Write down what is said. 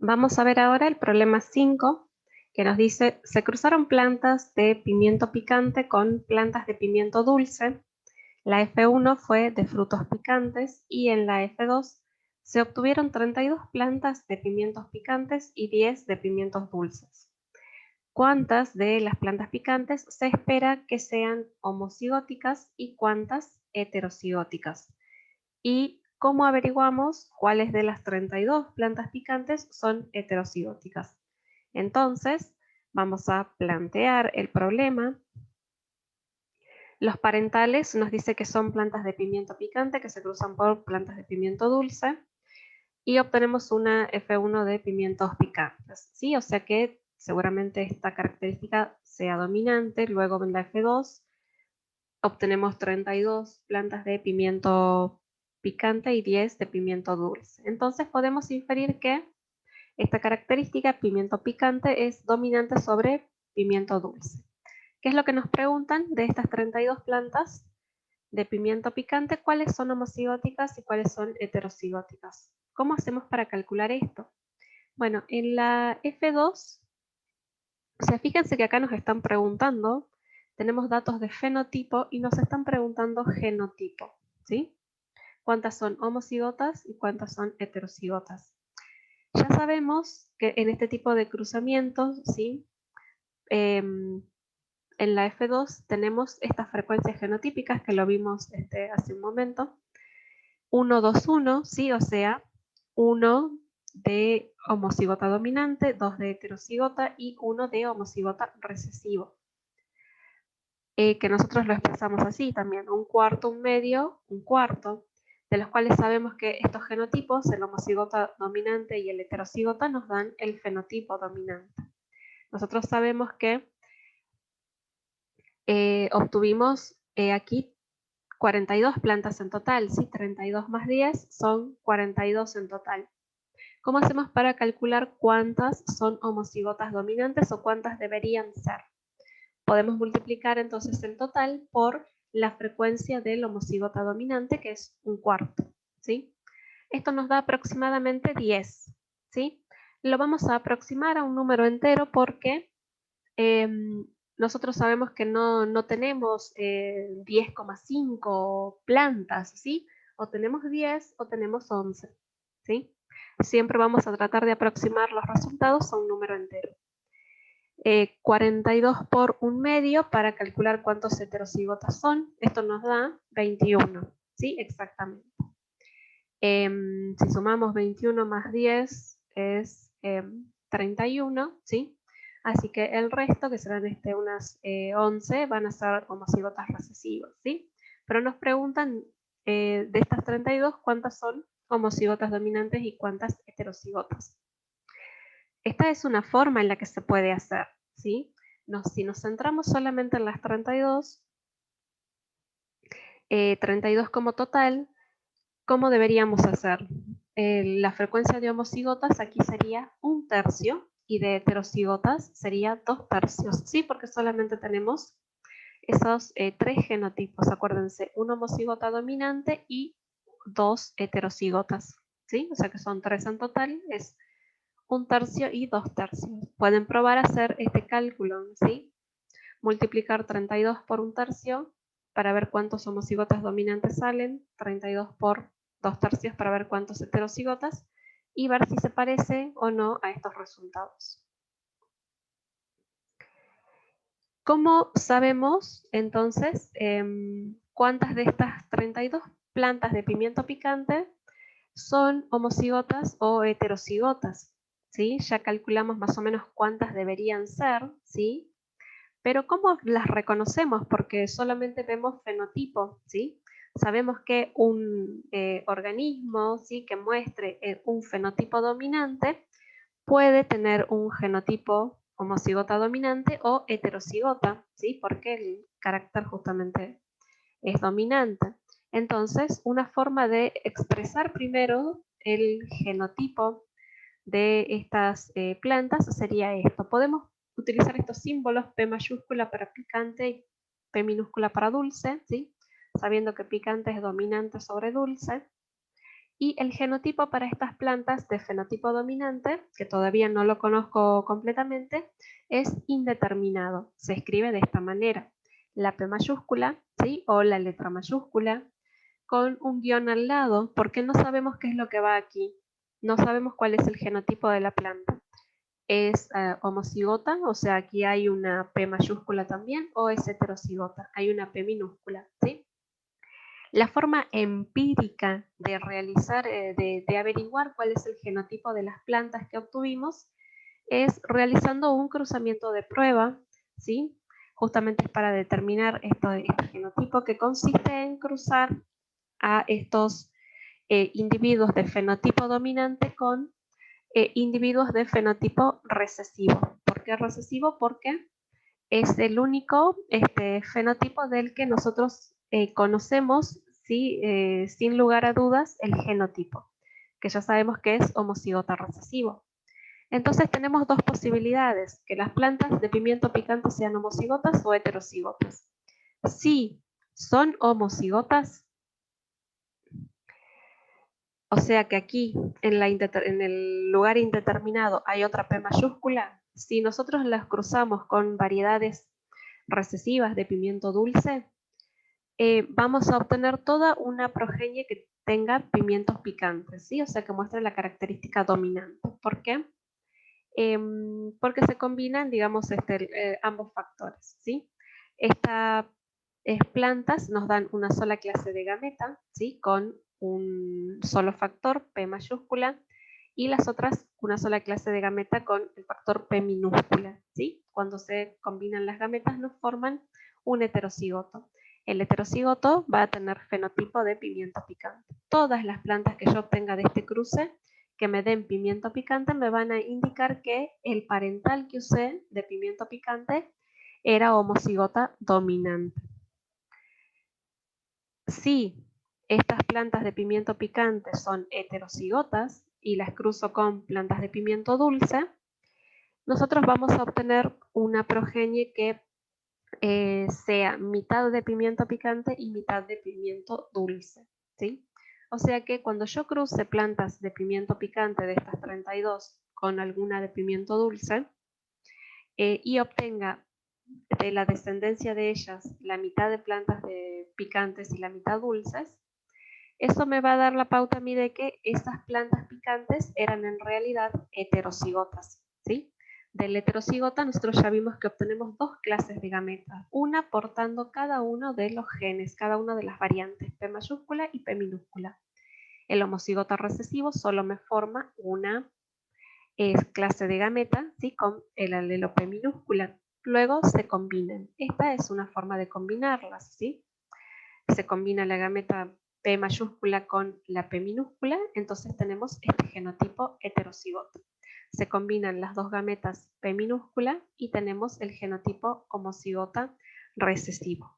Vamos a ver ahora el problema 5, que nos dice, se cruzaron plantas de pimiento picante con plantas de pimiento dulce. La F1 fue de frutos picantes y en la F2 se obtuvieron 32 plantas de pimientos picantes y 10 de pimientos dulces. ¿Cuántas de las plantas picantes se espera que sean homocigóticas y cuántas heterocigóticas? ¿Y cómo averiguamos cuáles de las 32 plantas picantes son heterocigóticas? Entonces, vamos a plantear el problema. Los parentales nos dice que son plantas de pimiento picante que se cruzan por plantas de pimiento dulce y obtenemos una F1 de pimientos picantes, ¿sí? O sea que seguramente esta característica sea dominante. Luego en la F2 obtenemos 32 plantas de pimiento picante y 10 de pimiento dulce. Entonces podemos inferir que esta característica, pimiento picante, es dominante sobre pimiento dulce. ¿Qué es lo que nos preguntan de estas 32 plantas de pimiento picante? ¿Cuáles son homocigóticas y cuáles son heterocigóticas? ¿Cómo hacemos para calcular esto? Bueno, en la F2, o sea, fíjense que acá nos están preguntando, tenemos datos de fenotipo y nos están preguntando genotipo, ¿sí? ¿Cuántas son homocigotas y cuántas son heterocigotas? Ya sabemos que en este tipo de cruzamientos, ¿sí? En la F2 tenemos estas frecuencias genotípicas que lo vimos hace un momento. 1, 2, 1, ¿sí? O sea, 1 de homocigota dominante, 2 de heterocigota y 1 de homocigota recesivo. Que nosotros lo expresamos así también, un cuarto, un medio, un cuarto, de los cuales sabemos que estos genotipos, el homocigota dominante y el heterocigota, nos dan el fenotipo dominante. Nosotros sabemos que obtuvimos aquí 42 plantas en total, ¿sí? 32 más 10 son 42 en total. ¿Cómo hacemos para calcular cuántas son homocigotas dominantes o cuántas deberían ser? Podemos multiplicar entonces el total por la frecuencia del homocigota dominante, que es un cuarto, ¿sí? Esto nos da aproximadamente 10, ¿sí? Lo vamos a aproximar a un número entero porque nosotros sabemos que no tenemos 10,5 plantas, ¿sí? O tenemos 10 o tenemos 11, ¿sí? Siempre vamos a tratar de aproximar los resultados a un número entero. 42 por un medio para calcular cuántos heterocigotas son. Esto nos da 21, ¿sí? Exactamente. Si sumamos 21 más 10 es 31, ¿sí? Así que el resto, que serán unas 11, van a ser homocigotas recesivas, ¿sí? Pero nos preguntan de estas 32 cuántas son homocigotas dominantes y cuántas heterocigotas. Esta es una forma en la que se puede hacer, ¿sí? Si nos centramos solamente en las 32, 32 como total, ¿cómo deberíamos hacer? La frecuencia de homocigotas aquí sería 1/3 y de heterocigotas sería 2/3, ¿sí? Porque solamente tenemos esos 3 genotipos, acuérdense, un homocigota dominante y 2 heterocigotas, ¿sí? O sea que son 3 en total, es 1/3 y 2/3. Pueden probar a hacer este cálculo, ¿sí? Multiplicar 32 por 1/3 para ver cuántos homocigotas dominantes salen, 32 por 2/3 para ver cuántos heterocigotas y ver si se parece o no a estos resultados. ¿Cómo sabemos entonces cuántas de estas 32 plantas de pimiento picante son homocigotas o heterocigotas? ¿Sí? Ya calculamos más o menos cuántas deberían ser, ¿sí? Pero ¿cómo las reconocemos? Porque solamente vemos fenotipo, ¿sí? Sabemos que un organismo, ¿sí?, que muestre un fenotipo dominante puede tener un genotipo homocigota dominante o heterocigota, ¿sí? Porque el carácter justamente es dominante. Entonces, una forma de expresar primero el genotipo de estas plantas sería esto. Podemos utilizar estos símbolos, P mayúscula para picante y P minúscula para dulce, ¿sí? Sabiendo que picante es dominante sobre dulce. Y el genotipo para estas plantas de fenotipo dominante, que todavía no lo conozco completamente, es indeterminado. Se escribe de esta manera: la P mayúscula, ¿sí? O la letra mayúscula, con un guión al lado, porque no sabemos qué es lo que va aquí. No sabemos cuál es el genotipo de la planta. ¿Es homocigota? O sea, aquí hay una P mayúscula también, o es heterocigota, hay una P minúscula, ¿sí? La forma empírica de realizar, de averiguar cuál es el genotipo de las plantas que obtuvimos es realizando un cruzamiento de prueba, ¿sí? Justamente es para determinar este genotipo, que consiste en cruzar a estos individuos de fenotipo dominante con individuos de fenotipo recesivo. ¿Por qué recesivo? Porque es el único fenotipo del que nosotros conocemos, ¿sí? Sin lugar a dudas, el genotipo, que ya sabemos que es homocigota recesivo. Entonces tenemos dos posibilidades: que las plantas de pimiento picante sean homocigotas o heterocigotas. Si son homocigotas, o sea que aquí en el lugar indeterminado hay otra P mayúscula. Si nosotros las cruzamos con variedades recesivas de pimiento dulce, vamos a obtener toda una progenie que tenga pimientos picantes, ¿sí? O sea, que muestre la característica dominante. ¿Por qué? Porque se combinan, digamos, ambos factores, ¿sí? Estas plantas nos dan una sola clase de gameta, ¿sí? Con un solo factor, P mayúscula, y las otras una sola clase de gameta con el factor P minúscula, ¿sí? Cuando se combinan las gametas nos forman un heterocigoto. El heterocigoto va a tener fenotipo de pimiento picante. Todas las plantas que yo obtenga de este cruce que me den pimiento picante me van a indicar que el parental que usé de pimiento picante era homocigota dominante. Si estas plantas de pimiento picante son heterocigotas y las cruzo con plantas de pimiento dulce, nosotros vamos a obtener una progenie que sea mitad de pimiento picante y mitad de pimiento dulce, ¿sí? O sea que cuando yo cruce plantas de pimiento picante de estas 32 con alguna de pimiento dulce y obtenga de la descendencia de ellas la mitad de plantas de picantes y la mitad dulces, eso me va a dar la pauta a mí de que esas plantas picantes eran en realidad heterocigotas, ¿sí? Del heterocigota nosotros ya vimos que obtenemos dos clases de gametas, una portando cada uno de los genes, cada una de las variantes, P mayúscula y P minúscula. El homocigota recesivo solo me forma una clase de gameta, ¿sí? Con el alelo P minúscula. Luego se combinan. Esta es una forma de combinarlas, ¿sí? Se combina la gameta P mayúscula con la P minúscula, entonces tenemos este genotipo heterocigoto. Se combinan las dos gametas P minúscula y tenemos el genotipo homocigota recesivo.